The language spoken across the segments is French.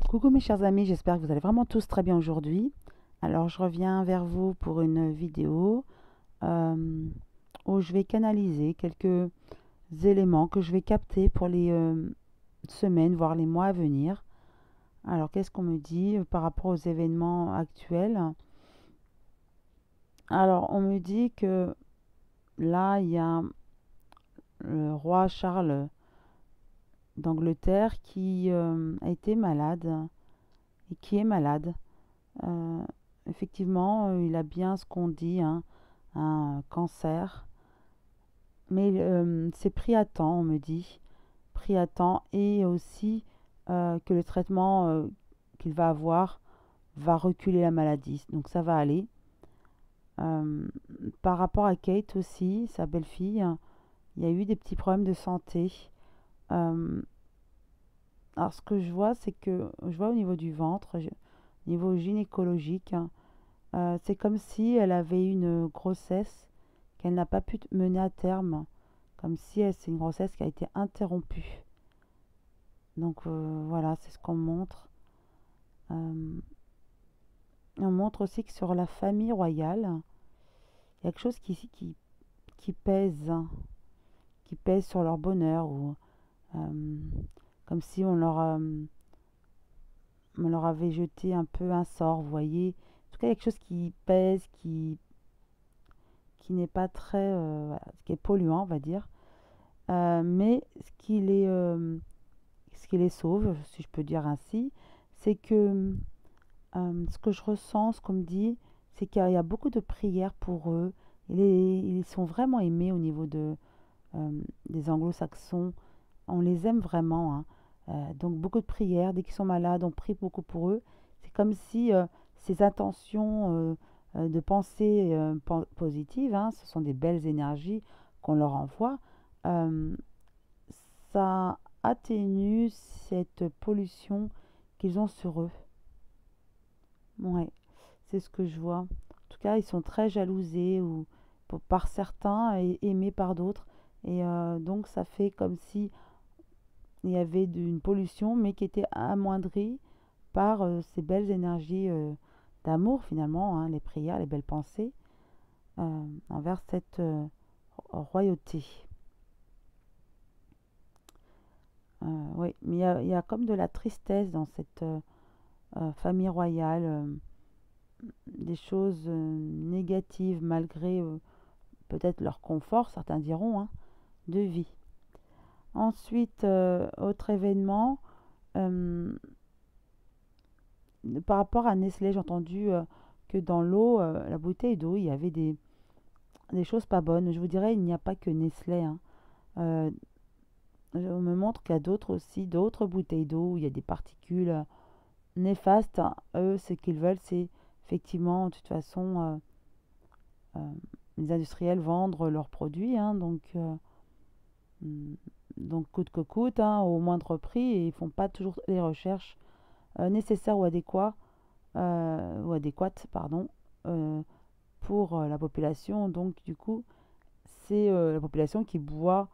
Coucou mes chers amis, j'espère que vous allez vraiment tous très bien aujourd'hui. Alors je reviens vers vous pour une vidéo euh, où je vais canaliser quelques éléments que je vais capter pour les semaines, voire les mois à venir. Alors qu'est-ce qu'on me dit par rapport aux événements actuels? Alors on me dit que là il y a le roi Charles d'Angleterre qui a été malade et qui est malade. Euh, Effectivement, il a bien ce qu'on dit, hein, un cancer. Mais c'est pris à temps, on me dit. Pris à temps. Et aussi que le traitement qu'il va avoir va reculer la maladie. Donc ça va aller. Euh, Par rapport à Kate aussi, sa belle-fille, il y a eu des petits problèmes de santé. Euh, alors ce que je vois, c'est que je vois au niveau du ventre, au niveau gynécologique, hein, c'est comme si elle avait une grossesse qu'elle n'a pas pu mener à terme, comme si c'est une grossesse qui a été interrompue. Donc voilà, c'est ce qu'on montre. Euh, on montre aussi que sur la famille royale, il y a quelque chose qui pèse, hein, qui pèse sur leur bonheur, ou euh, comme si on leur avait jeté un peu un sort, vous voyez. En tout cas, il y a quelque chose qui pèse, qui n'est pas très, voilà, qui est polluant, on va dire. Mais ce qui les sauve, si je peux dire ainsi, c'est que ce que je ressens, ce qu'on me dit, c'est qu'il y a beaucoup de prières pour eux. Ils sont vraiment aimés au niveau des anglo-saxons. On les aime vraiment, hein. Donc beaucoup de prières. Dès qu'ils sont malades, on prie beaucoup pour eux. C'est comme si ces intentions de pensée positive, hein, ce sont des belles énergies qu'on leur envoie. euh, Ça atténue cette pollution qu'ils ont sur eux. Ouais, c'est ce que je vois. En tout cas, ils sont très jalousés ou par certains et aimés par d'autres. Et donc, ça fait comme si il y avait une pollution, mais qui était amoindrie par ces belles énergies d'amour, finalement, hein, les prières, les belles pensées envers cette royauté. Oui, mais il y a comme de la tristesse dans cette famille royale, des choses négatives malgré peut-être leur confort, certains diront, hein, de vie. Ensuite, autre événement, euh, par rapport à Nestlé, j'ai entendu que dans l'eau, la bouteille d'eau, il y avait des choses pas bonnes. Je vous dirais, il n'y a pas que Nestlé, hein. Euh, on me montre qu'il y a d'autres aussi, d'autres bouteilles d'eau où il y a des particules néfastes, hein. Eux, ce qu'ils veulent, c'est effectivement, de toute façon, euh, les industriels vendre leurs produits, hein, mm, donc coûte que coûte, hein, au moindre prix, et ils font pas toujours les recherches nécessaires ou adéquates, pardon, euh, pour la population. Donc du coup, c'est la population qui boit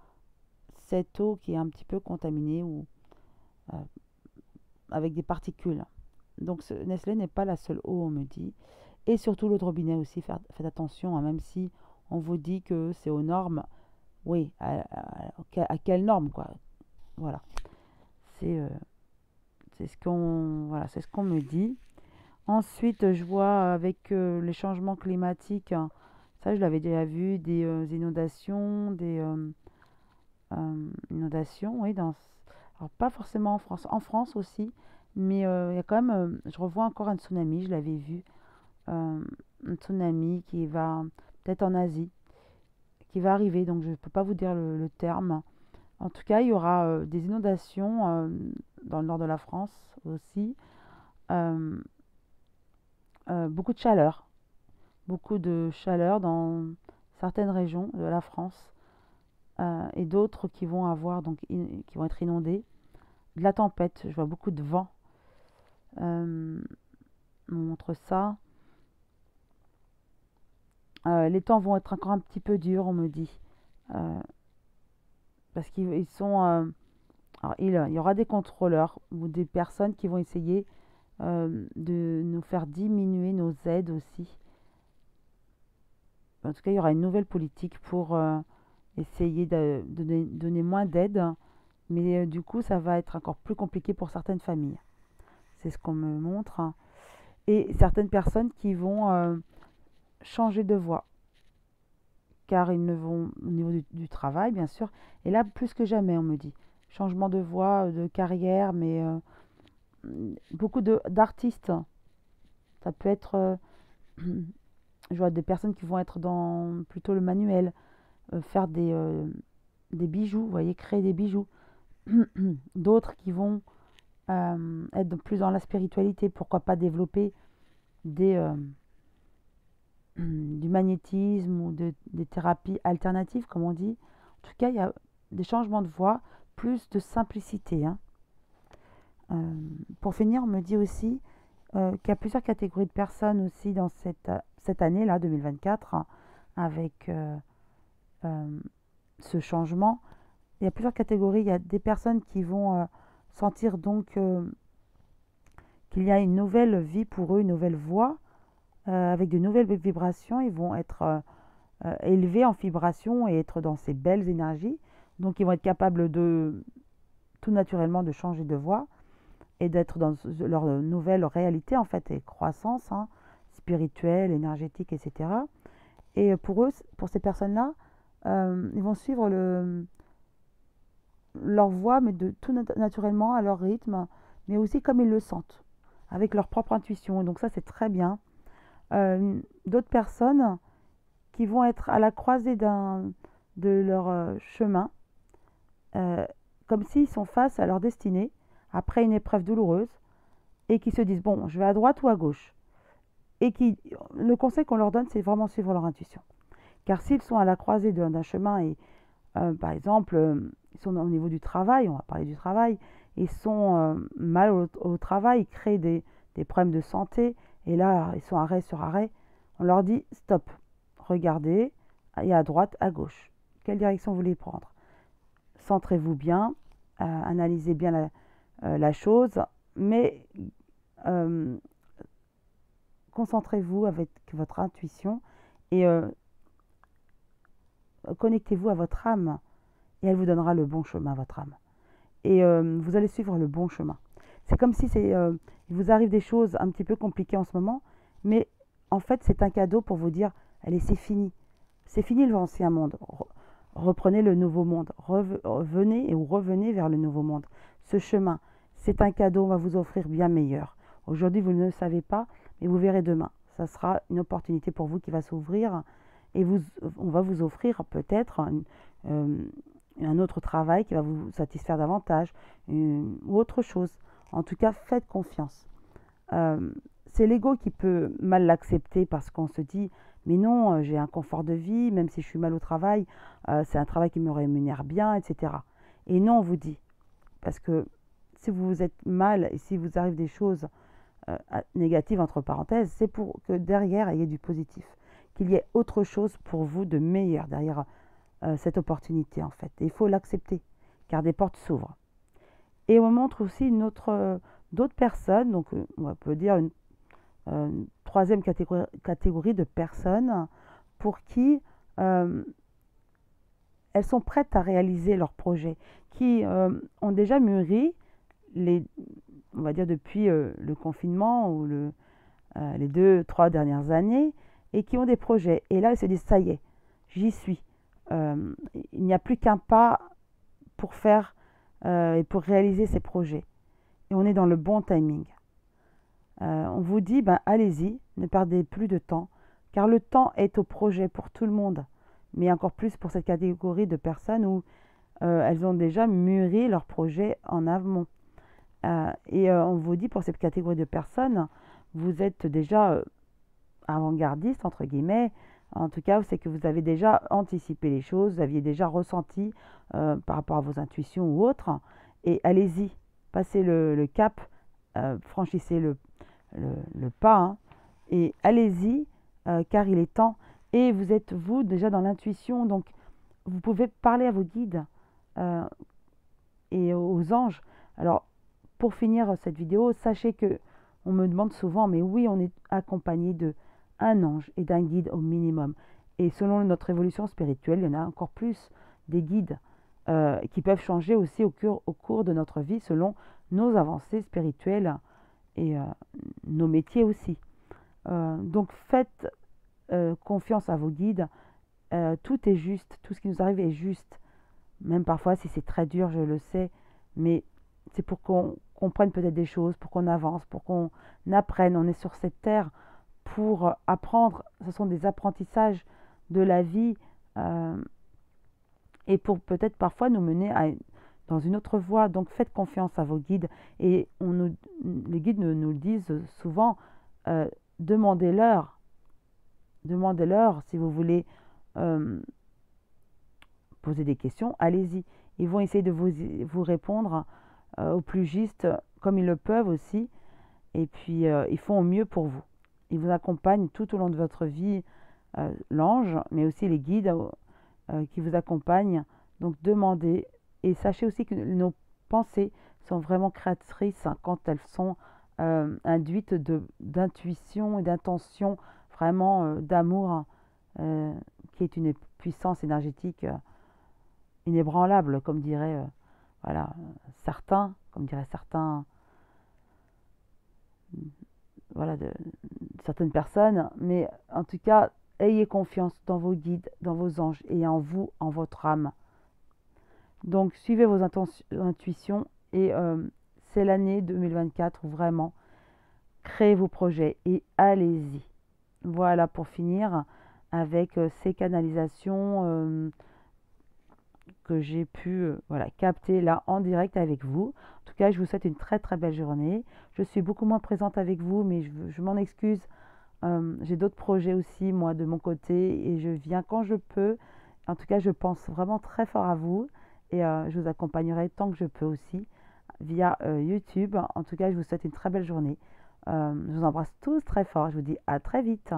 cette eau qui est un petit peu contaminée ou euh, avec des particules. Donc Nestlé n'est pas la seule eau, on me dit. Et surtout l'eau de robinet aussi, faites attention, hein, même si on vous dit que c'est aux normes. Oui, à quelles normes, quoi. Voilà. C'est c'est ce qu'on voilà, c'est ce qu'on me dit. Ensuite, je vois avec les changements climatiques, hein, ça je l'avais déjà vu, des inondations, inondations, oui, alors pas forcément en France aussi, mais il y a quand même, je revois encore un tsunami, je l'avais vu, un tsunami qui va peut-être en Asie, qui va arriver, donc je ne peux pas vous dire le terme. En tout cas, il y aura des inondations dans le nord de la France aussi. Euh, Beaucoup de chaleur dans certaines régions de la France et d'autres qui vont avoir donc qui vont être inondées. De la tempête, je vois beaucoup de vent. Euh, on montre ça. Les temps vont être encore un petit peu durs, on me dit, euh, parce qu'ils sont Alors, il y aura des contrôleurs ou des personnes qui vont essayer de nous faire diminuer nos aides aussi. En tout cas, il y aura une nouvelle politique pour essayer de donner moins d'aide, mais du coup, ça va être encore plus compliqué pour certaines familles. C'est ce qu'on me montre. Et certaines personnes qui vont changer de voie, car ils ne vont au niveau du travail, bien sûr. Et là, plus que jamais, on me dit. Changement de voie, de carrière, mais beaucoup d'artistes. Ça peut être, je vois des personnes qui vont être dans plutôt le manuel, faire des bijoux, vous voyez, créer des bijoux. D'autres qui vont être plus dans la spiritualité, pourquoi pas développer des, du magnétisme ou des thérapies alternatives, comme on dit. En tout cas, il y a des changements de voie, plus de simplicité, hein. Pour finir, on me dit aussi qu'il y a plusieurs catégories de personnes aussi dans cette année-là, 2024, hein, avec euh, ce changement. Il y a plusieurs catégories. Il y a des personnes qui vont sentir donc qu'il y a une nouvelle vie pour eux, une nouvelle voie, avec de nouvelles vibrations. Ils vont être élevés en vibration et être dans ces belles énergies. Donc ils vont être capables de tout naturellement de changer de voie et d'être dans leur nouvelle réalité en fait et croissance, hein, spirituelle, énergétique, etc. Et pour eux, pour ces personnes-là, ils vont suivre leur voie, mais de tout naturellement, à leur rythme, mais aussi comme ils le sentent, avec leur propre intuition. Et donc ça, c'est très bien. D'autres personnes qui vont être à la croisée de leur chemin, euh, comme s'ils sont face à leur destinée, après une épreuve douloureuse, et qui se disent, bon, je vais à droite ou à gauche. Et le conseil qu'on leur donne, c'est vraiment suivre leur intuition. Car s'ils sont à la croisée d'un chemin et par exemple, ils sont au niveau du travail, on va parler du travail, ils sont mal au travail, ils créent des problèmes de santé, et là, ils sont arrêt sur arrêt. On leur dit stop, regardez, et à droite, à gauche. Quelle direction vous voulez prendre? Centrez-vous bien, analysez bien la chose, mais euh, concentrez-vous avec votre intuition et connectez-vous à votre âme et elle vous donnera le bon chemin, votre âme. Et vous allez suivre le bon chemin. C'est comme si il vous arrive des choses un petit peu compliquées en ce moment, mais en fait c'est un cadeau pour vous dire, allez c'est fini. C'est fini l'ancien monde. Reprenez le nouveau monde. Revenez vers le nouveau monde. Ce chemin, c'est un cadeau, on va vous offrir bien meilleur. Aujourd'hui vous ne le savez pas, mais vous verrez demain. Ça sera une opportunité pour vous qui va s'ouvrir et on va vous offrir peut-être un autre travail qui va vous satisfaire davantage ou autre chose. En tout cas, faites confiance. C'est l'ego qui peut mal l'accepter parce qu'on se dit mais non, j'ai un confort de vie, même si je suis mal au travail, c'est un travail qui me rémunère bien, etc. Et non, on vous dit, parce que si vous êtes mal et si vous arrive des choses négatives, entre parenthèses, c'est pour que derrière, il y ait du positif, qu'il y ait autre chose pour vous de meilleur derrière cette opportunité en fait. Et il faut l'accepter, car des portes s'ouvrent. Et on montre aussi d'autres personnes, donc on peut dire une troisième catégorie de personnes pour qui elles sont prêtes à réaliser leurs projets, qui ont déjà mûri, on va dire depuis le confinement ou les 2, 3 dernières années, et qui ont des projets. Et là, elles se disent, ça y est, j'y suis. Il n'y a plus qu'un pas pour faire et pour réaliser ces projets. Et on est dans le bon timing. On vous dit, ben, allez-y, ne perdez plus de temps, car le temps est au projet pour tout le monde, mais encore plus pour cette catégorie de personnes où elles ont déjà mûri leur projet en amont. Et on vous dit, pour cette catégorie de personnes, vous êtes déjà avant-gardiste, entre guillemets. En tout cas, c'est que vous avez déjà anticipé les choses, vous aviez déjà ressenti par rapport à vos intuitions ou autres. Et allez-y, passez le cap, franchissez le pas, hein, et allez-y, car il est temps. Et vous êtes, vous, déjà dans l'intuition, donc vous pouvez parler à vos guides et aux anges. Alors, pour finir cette vidéo, sachez que on me demande souvent, mais oui, on est accompagné de un ange et d'un guide au minimum. Et selon notre évolution spirituelle, il y en a encore plus des guides qui peuvent changer aussi au cours de notre vie selon nos avancées spirituelles et nos métiers aussi. Donc faites confiance à vos guides. Tout est juste, tout ce qui nous arrive est juste. Même parfois si c'est très dur, je le sais, mais c'est pour qu'on comprenne peut-être des choses, pour qu'on avance, pour qu'on apprenne. On est sur cette terre pour apprendre. Ce sont des apprentissages de la vie et pour peut-être parfois nous mener dans une autre voie. Donc faites confiance à vos guides et les guides nous le disent souvent, demandez-leur si vous voulez poser des questions, allez-y. Ils vont essayer de vous répondre au plus juste comme ils le peuvent aussi et puis ils font au mieux pour vous. Ils vous accompagnent tout au long de votre vie, l'ange, mais aussi les guides qui vous accompagnent. Donc demandez et sachez aussi que nos pensées sont vraiment créatrices quand elles sont induites d'intuition et d'intention, vraiment d'amour, qui est une puissance énergétique inébranlable, comme diraient voilà, comme diraient certains, voilà, certaines personnes. Mais en tout cas, ayez confiance dans vos guides, dans vos anges et en vous, en votre âme. Donc suivez vos intuitions et c'est l'année 2024 où vraiment créez vos projets et allez-y. Voilà pour finir avec ces canalisations que j'ai pu voilà, capter là en direct avec vous. En tout cas, je vous souhaite une très très belle journée. Je suis beaucoup moins présente avec vous, mais je m'en excuse. J'ai d'autres projets aussi, moi, de mon côté, et je viens quand je peux. En tout cas, je pense vraiment très fort à vous, et je vous accompagnerai tant que je peux aussi via YouTube. En tout cas, je vous souhaite une très belle journée. Je vous embrasse tous très fort. Je vous dis à très vite.